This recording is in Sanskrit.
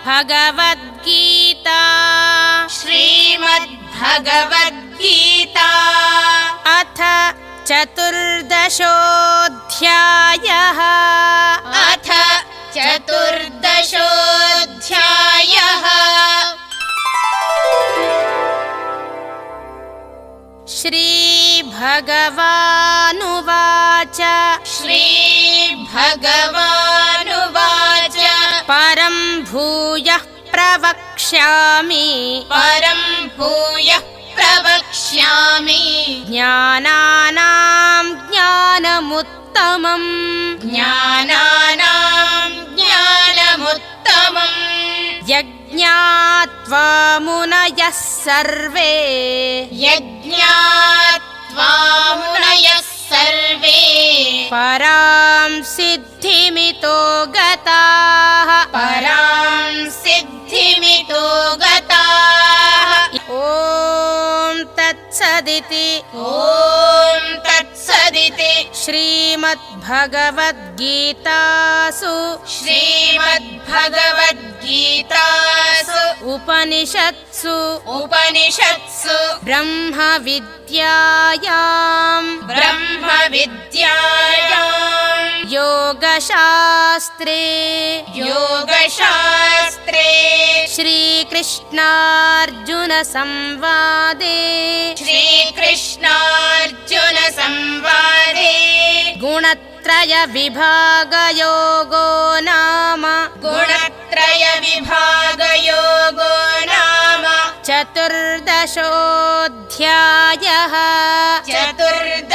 श्रीमद्भगवद्गीता श्रीमद्भगवद्गीता अथ चतुर्दशोऽध्यायः अथ चतुर्दशोऽध्यायः श्रीभगवानुवाच श्रीभगवानुवाच परं भूयः प्रवक्ष्यामि परं भूयः प्रवक्ष्यामि ज्ञानानां ज्ञानमुत्तमम् ज्ञानानां ज्ञानमुत्तमम् यज्ञात्वा मुनयः सर्वे यज्ञात्वा मुनयः सर्वे परां सिद्धिमितो गताः परां सिद्धिमितो गताः ॐ तत्सदिति ॐ तत्सदिति श्रीमद्भगवद्गीतासु श्रीमद्भगवद्गीतासु उपनिषत्सु ब्रह्मविद्यायां ब्रह्मविद्यायां योगशास्त्रे श्रीकृष्णार्जुनसंवादे श्रीकृष्णार्जुनसंवादे गुणत्रयविभागयोगो नाम गुणत्रयविभागयोगो नाम चतुर्दशोऽध्यायः चतुर्दशोऽध्यायः